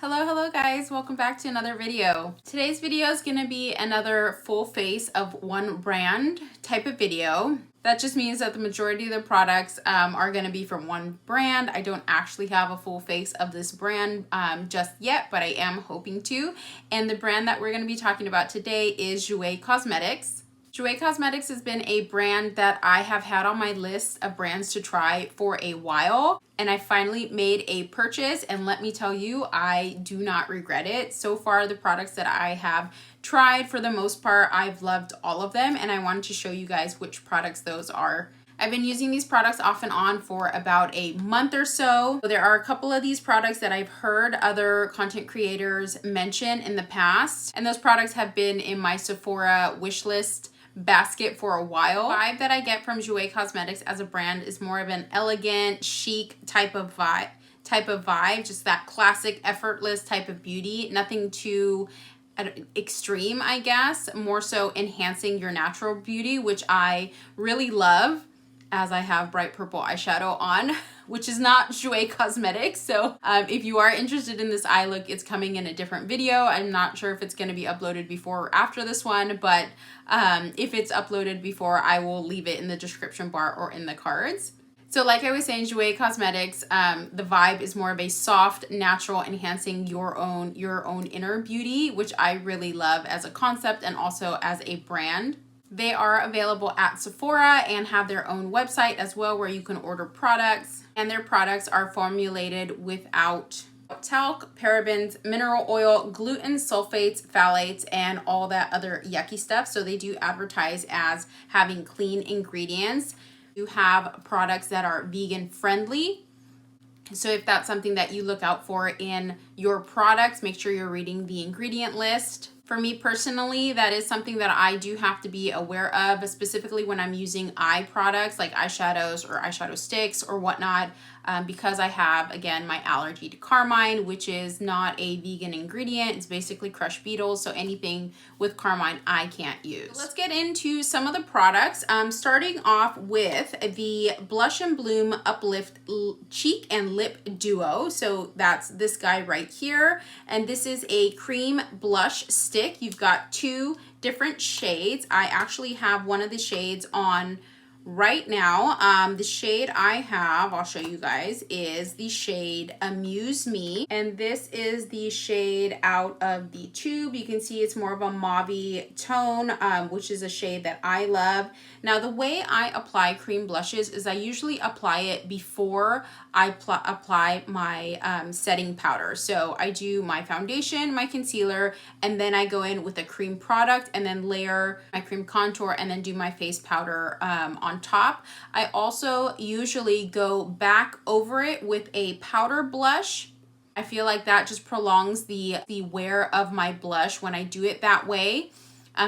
Hello guys, welcome back to another video. Today's video is going to be another full face of one brand type of video. That just means that the majority of the products are going to be from one brand. I don't actually have a full face of this brand just yet, but I am hoping to. And the brand that we're going to be talking about today is Jouer Cosmetics. Jouer Cosmetics has been a brand that I have had on my list of brands to try for a while, and I finally made a purchase, and let me tell you, I do not regret it. So far, the products that I have tried, for the most part, I've loved all of them, and I wanted to show you guys which products those are. I've been using these products off and on for about a month or so. There are a couple of these products that I've heard other content creators mention in the past, and those products have been in my Sephora wish list basket for a while. The vibe that I get from Jouer Cosmetics as a brand is more of an elegant, chic type of vibe, just that classic, effortless type of beauty. Nothing too extreme, I guess. More so enhancing your natural beauty, which I really love, as I have bright purple eyeshadow on, which is not Jouer Cosmetics. So if you are interested in this eye look, it's coming in a different video. I'm not sure if it's going to be uploaded before or after this one, but if it's uploaded before, I will leave it in the description bar or in the cards. So like I was saying, Jouer Cosmetics, the vibe is more of a soft, natural, enhancing your own inner beauty, which I really love as a concept and also as a brand. They are available at Sephora and have their own website as well, where you can order products, and their products are formulated without talc, parabens, mineral oil, gluten, sulfates, phthalates, and all that other yucky stuff. So they do advertise as having clean ingredients. You have products that are vegan friendly. So if that's something that you look out for in your products, make sure you're reading the ingredient list. For me personally, that is something that I do have to be aware of, specifically when I'm using eye products like eyeshadows or eyeshadow sticks or whatnot, because I have, again, my allergy to carmine, which is not a vegan ingredient. It's basically crushed beetles, so anything with carmine I can't use. So let's get into some of the products, starting off with the Blush and Bloom Uplift Cheek and Lip Duo. So that's this guy right here, and this is a cream blush stick. You've got two different shades. I actually have one of the shades on right now. The shade I have, I'll show you guys, is the shade Amuse Me, and this is the shade out of the tube. You can see it's more of a mauve-y tone, which is a shade that I love. Now, the way I apply cream blushes is I usually apply it before I apply my setting powder. So I do my foundation, my concealer, and then I go in with a cream product and then layer my cream contour and then do my face powder on top. I also usually go back over it with a powder blush. I feel like that just prolongs the wear of my blush when I do it that way.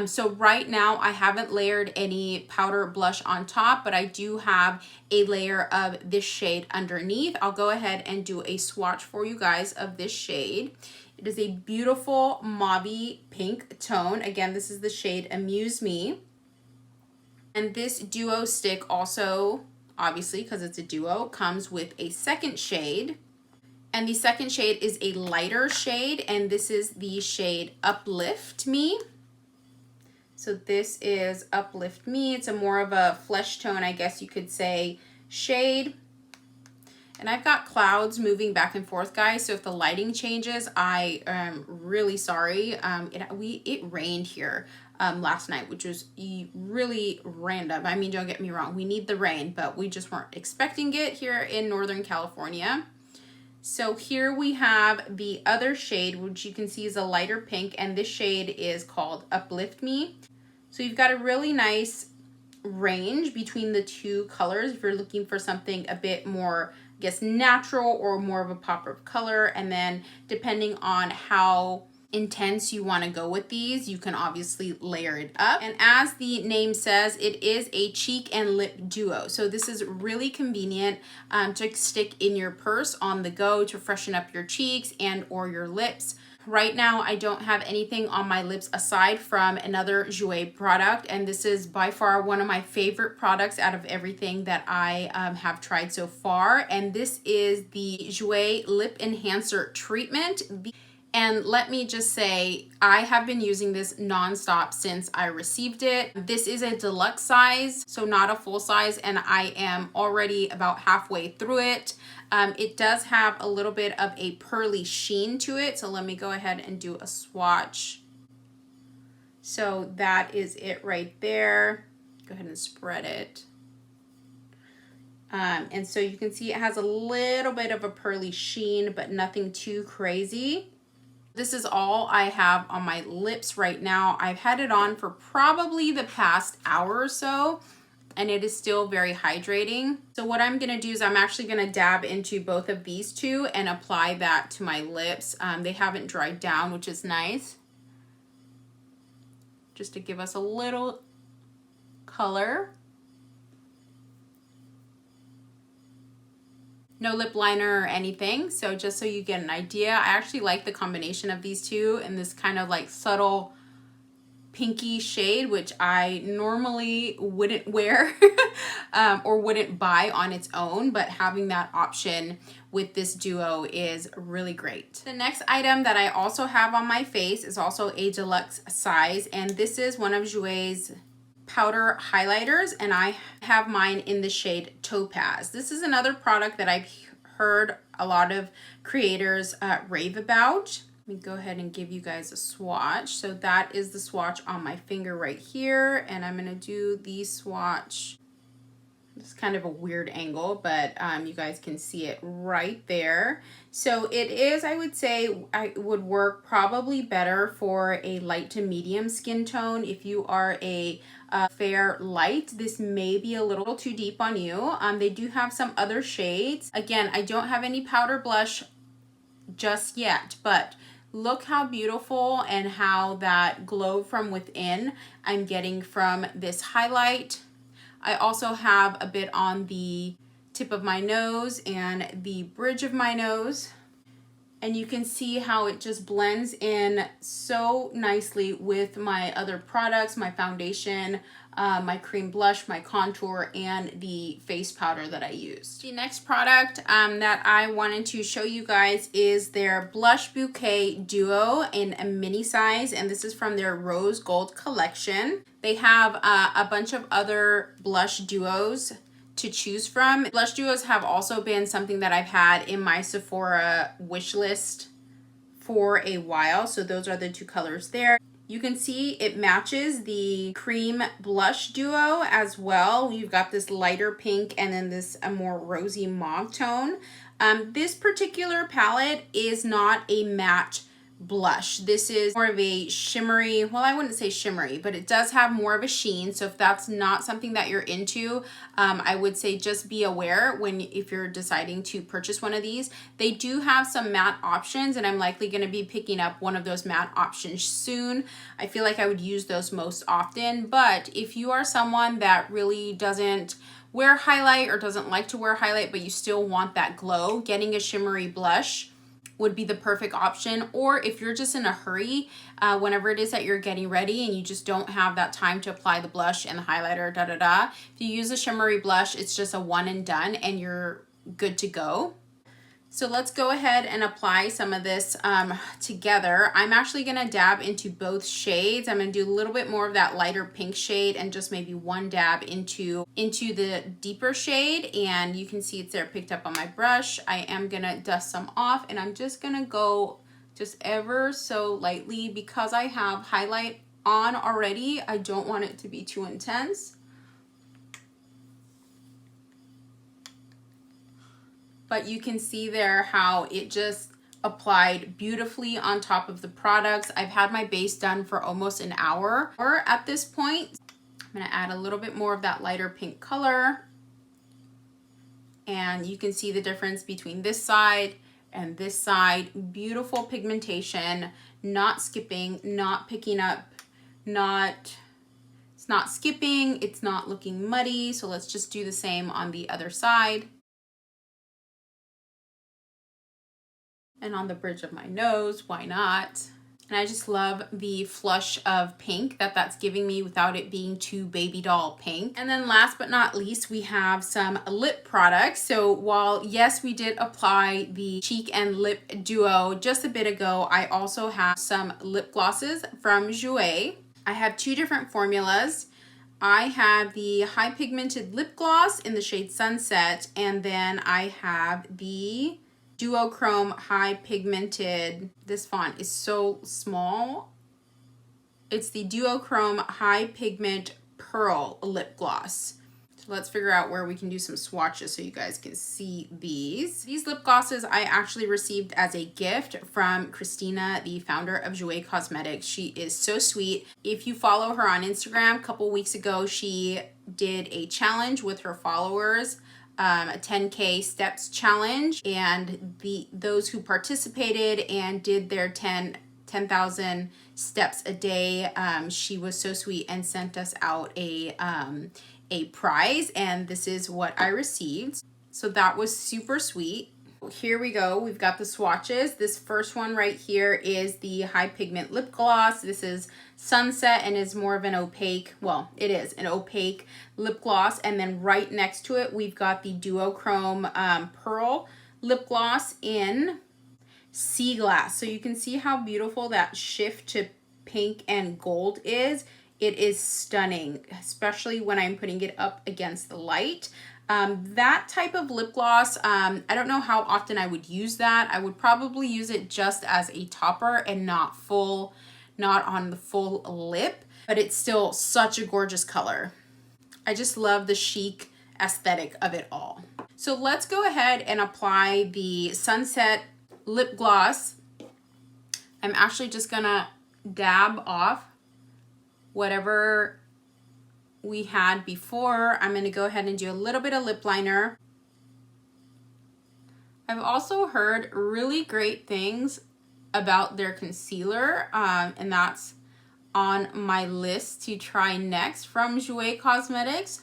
So right now I haven't layered any powder blush on top, but I do have a layer of this shade underneath. I'll go ahead and do a swatch for you guys of this shade. It is a beautiful mauve pink tone. Again, this is the shade Amuse Me. And this duo stick also, obviously because it's a duo, comes with a second shade. And the second shade is a lighter shade, and this is the shade Uplift Me. So this is Uplift Me. It's a more of a flesh tone, I guess you could say, shade. And I've got clouds moving back and forth, guys, so if the lighting changes, I am really sorry. It rained here last night, which was really random. I mean, don't get me wrong, we need the rain, but we just weren't expecting it here in Northern California. So here we have the other shade, which you can see is a lighter pink, and this shade is called Uplift Me. So you've got a really nice range between the two colors if you're looking for something a bit more, I guess, natural or more of a pop of color. And then depending on how intense you want to go with these, you can obviously layer it up. And as the name says, it is a cheek and lip duo. So this is really convenient to stick in your purse on the go to freshen up your cheeks and or your lips. right now I don't have anything on my lips aside from another Jouer product, and this is by far one of my favorite products out of everything that I have tried so far, and this is the Jouer Lip Enhancer Treatment. And let me just say, I have been using this nonstop since I received it. This is a deluxe size, so not a full size, and I am already about halfway through it. It does have a little bit of a pearly sheen to it, so let me go ahead and do a swatch. So that is it right there. Go ahead and spread it. And so you can see it has a little bit of a pearly sheen, but nothing too crazy. This is all I have on my lips right now. I've had it on for probably the past hour or so, and it is still very hydrating. So what I'm gonna do is I'm actually gonna dab into both of these two and apply that to my lips. They haven't dried down, which is nice. Just to give us a little color. No lip liner or anything, so just so you get an idea. I actually like the combination of these two in this kind of like subtle pinky shade, which I normally wouldn't wear or wouldn't buy on its own, but having that option with this duo is really great. The next item that I also have on my face is also a deluxe size, and this is one of Jouer's powder highlighters, and I have mine in the shade Topaz. This is another product that I've heard a lot of creators rave about. Let me go ahead and give you guys a swatch. So that is the swatch on my finger right here, and I'm gonna do the swatch. It's kind of a weird angle, but you guys can see it right there. So it is, I would say, I would work probably better for a light to medium skin tone. If you are a fair light, this may be a little too deep on you. They do have some other shades. Again, I don't have any powder blush just yet, but look how beautiful and how that glow from within I'm getting from this highlight. I also have a bit on the tip of my nose and the bridge of my nose. And you can see how it just blends in so nicely with my other products, my foundation, my cream blush, my contour, and the face powder that I used. The next product that I wanted to show you guys is their Blush Bouquet Duo in a mini size, and this is from their Rose Gold collection. They have a bunch of other blush duos to choose from. Blush duos have also been something that I've had in my Sephora wish list for a while, so those are the two colors there. You can see it matches the cream blush duo as well. You've got this lighter pink and then this a more rosy mauve tone. This particular palette is not a matte blush. This is more of a shimmery, well, I wouldn't say shimmery, but it does have more of a sheen. So if that's not something that you're into, I would say just be aware if you're deciding to purchase one of these. They do have some matte options, and I'm likely going to be picking up one of those matte options soon. I feel like I would use those most often, but if you are someone that really doesn't wear highlight or doesn't like to wear highlight, but you still want that glow, getting a shimmery blush would be the perfect option. Or if you're just in a hurry, whenever it is that you're getting ready and you just don't have that time to apply the blush and the highlighter, if you use a shimmery blush, it's just a one and done and you're good to go. So let's go ahead and apply some of this together. I'm actually gonna dab into both shades. I'm gonna do a little bit more of that lighter pink shade and just maybe one dab into the deeper shade. And you can see it's there picked up on my brush. I am gonna dust some off, and I'm just gonna go just ever so lightly because I have highlight on already. I don't want it to be too intense. But you can see there how it just applied beautifully on top of the products. I've had my base done for almost an hour. Or at this point, I'm gonna add a little bit more of that lighter pink color. And you can see the difference between this side and this side. Beautiful pigmentation, not skipping, not picking up, it's not skipping, it's not looking muddy. So let's just do the same on the other side. And on the bridge of my nose, why not? And I just love the flush of pink that that's giving me without it being too baby doll pink. And then last but not least, we have some lip products. So while yes, we did apply the Cheek and Lip Duo just a bit ago, I also have some lip glosses from Jouer. I have two different formulas. I have the high pigmented lip gloss in the shade Sunset, and then I have the Duochrome high pigmented. This font is so small. It's the Duochrome high pigment pearl lip gloss. So let's figure out where we can do some swatches so you guys can see these. These lip glosses I actually received as a gift from Christina, the founder of Jouer Cosmetics. She is so sweet. If you follow her on Instagram, a couple weeks ago, she did a challenge with her followers, a 10K steps challenge, and those who participated and did their 10,000 steps a day, she was so sweet and sent us out a prize, and this is what I received. So that was super sweet. Here we go. We've got the swatches. This first one right here is the high pigment lip gloss. This is Sunset and is more of an opaque, well, it is an opaque lip gloss. And then right next to it, we've got the Duochrome Pearl lip gloss in Sea Glass. So you can see how beautiful that shift to pink and gold is. It is stunning, especially when I'm putting it up against the light. That type of lip gloss, I don't know how often I would use that. I would probably use it just as a topper and not on the full lip, but it's still such a gorgeous color. I just love the chic aesthetic of it all. So let's go ahead and apply the Sunset lip gloss. I'm actually just gonna dab off whatever we had before. I'm going to go ahead and do a little bit of lip liner. I've also heard really great things about their concealer, and that's on my list to try next from Jouer Cosmetics.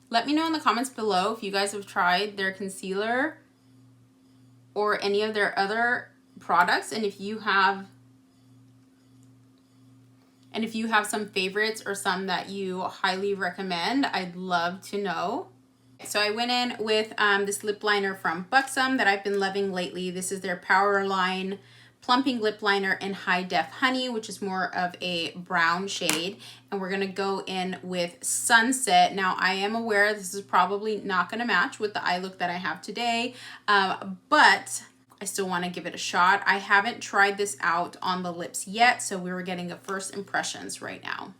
Let me know in the comments below if you guys have tried their concealer or any of their other products, and if you have some favorites or some that you highly recommend. I'd love to know. So I went in with this lip liner from Buxom that I've been loving lately. This is their Powerline Plumping Lip Liner in High Def Honey, which is more of a brown shade. And we're gonna go in with Sunset. Now I am aware this is probably not gonna match with the eye look that I have today, but I still want to give it a shot. I haven't tried this out on the lips yet, so we were getting the first impressions right now.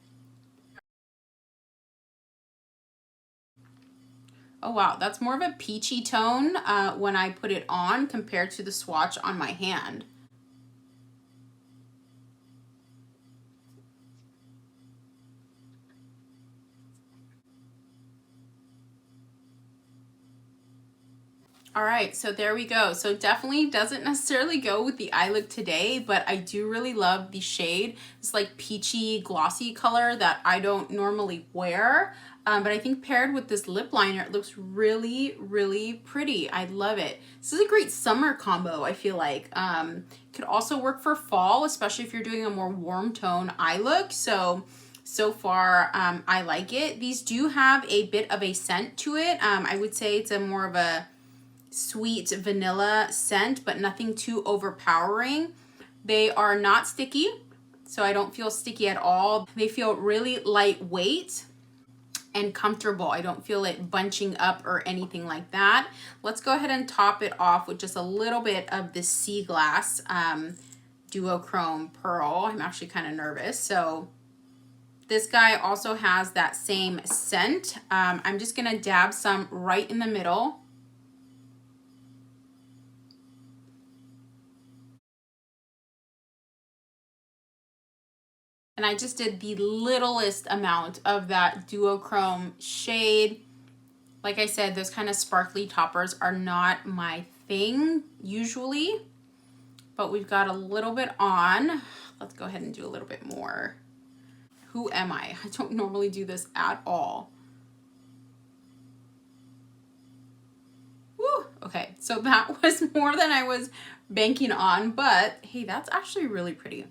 Oh wow, that's more of a peachy tone when I put it on compared to the swatch on my hand. All right, so there we go. So definitely doesn't necessarily go with the eye look today, but I do really love the shade. It's like peachy, glossy color that I don't normally wear. But I think paired with this lip liner, it looks really, really pretty. I love it. This is a great summer combo, I feel like. Could also work for fall, especially if you're doing a more warm tone eye look. So far, I like it. These do have a bit of a scent to it. I would say it's a more of a sweet vanilla scent, but nothing too overpowering. They are not sticky, so I don't feel sticky at all. They feel really lightweight and comfortable. I don't feel it bunching up or anything like that. Let's go ahead and top it off with just a little bit of the Sea Glass Duochrome Pearl. I'm actually kind of nervous. So this guy also has that same scent. I'm just gonna dab some right in the middle. And I just did the littlest amount of that Duochrome shade. Like I said, those kind of sparkly toppers are not my thing usually, but we've got a little bit on. Let's go ahead and do a little bit more. Who am I? I don't normally do this at all. Woo! Okay, so that was more than I was banking on, but hey, that's actually really pretty.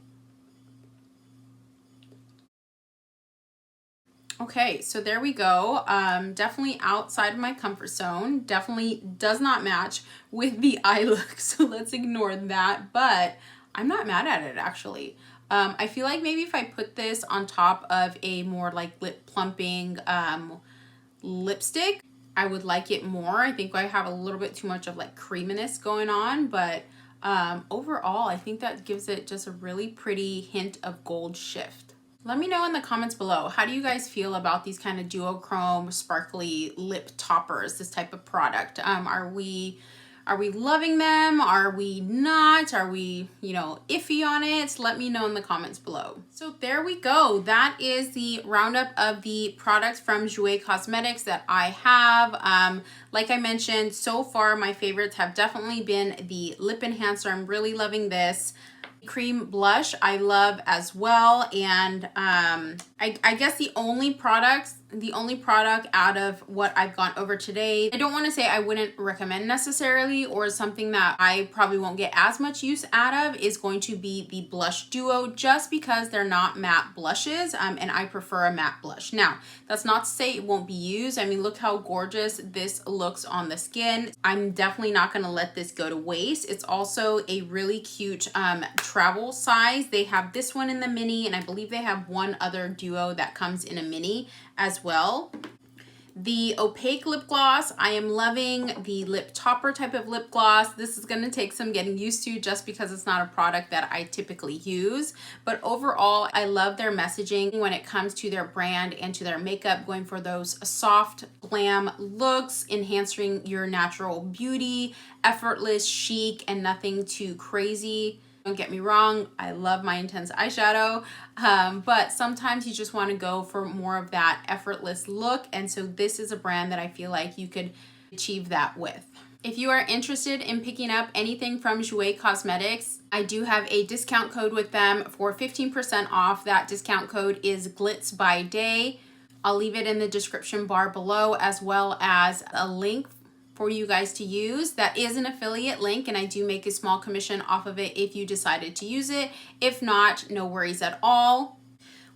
Okay, so there we go. Definitely outside of my comfort zone. Definitely does not match with the eye look, so let's ignore that, but I'm not mad at it actually. I feel like maybe if I put this on top of a more like lip plumping lipstick, I would like it more. I think I have a little bit too much of like creaminess going on, but overall, I think that gives it just a really pretty hint of gold shift. Let me know in the comments below, how do you guys feel about these kind of duochrome sparkly lip toppers, this type of product? Are we loving them? Are we not? Are we, you know, iffy on it? Let me know in the comments below. So there we go. That is the roundup of the products from Jouer Cosmetics that I have. Like I mentioned, so far my favorites have definitely been the lip enhancer. I'm really loving this. Cream blush I love as well, and I guess the only product out of what I've gone over today, I don't want to say I wouldn't recommend necessarily, or something that I probably won't get as much use out of, is going to be the blush duo, just because they're not matte blushes, and I prefer a matte blush. Now that's not to say it won't be used. I mean, look how gorgeous this looks on the skin. I'm definitely not going to let this go to waste. It's also a really cute travel size. They have this one in the mini, and I believe they have one other duo that comes in a mini as well. The opaque lip gloss, I am loving the lip topper type of lip gloss. This is going to take some getting used to just because it's not a product that I typically use. But overall, I love their messaging when it comes to their brand and to their makeup, going for those soft glam looks, enhancing your natural beauty, effortless, chic, and nothing too crazy. Don't get me wrong, I love my intense eyeshadow, but sometimes you just want to go for more of that effortless look, and so this is a brand that I feel like you could achieve that with. If you are interested in picking up anything from Jouer Cosmetics, I do have a discount code with them for 15% off. That discount code is Glitz by Day. I'll leave it in the description bar below, as well as a link for you guys to use. That is an affiliate link, and I do make a small commission off of it if you decided to use it. If not, no worries at all.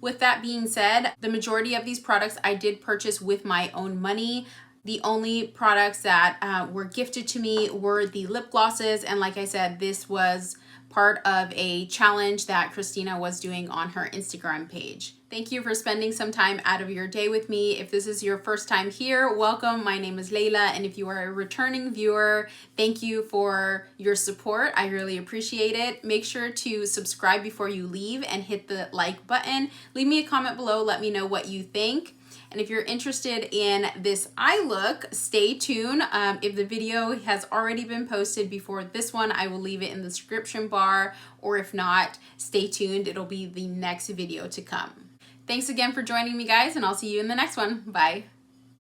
With that being said, the majority of these products I did purchase with my own money. The only products that were gifted to me were the lip glosses, and like I said, this was part of a challenge that Christina was doing on her Instagram page. Thank you for spending some time out of your day with me. If this is your first time here, welcome. My name is Layla, and if you are a returning viewer, thank you for your support. I really appreciate it. Make sure to subscribe before you leave and hit the like button. Leave me a comment below. Let me know what you think. And if you're interested in this eye look, stay tuned. If the video has already been posted before this one, I will leave it in the description bar, or if not, stay tuned. It'll be the next video to come. Thanks again for joining me, guys, and I'll see you in the next one. Bye.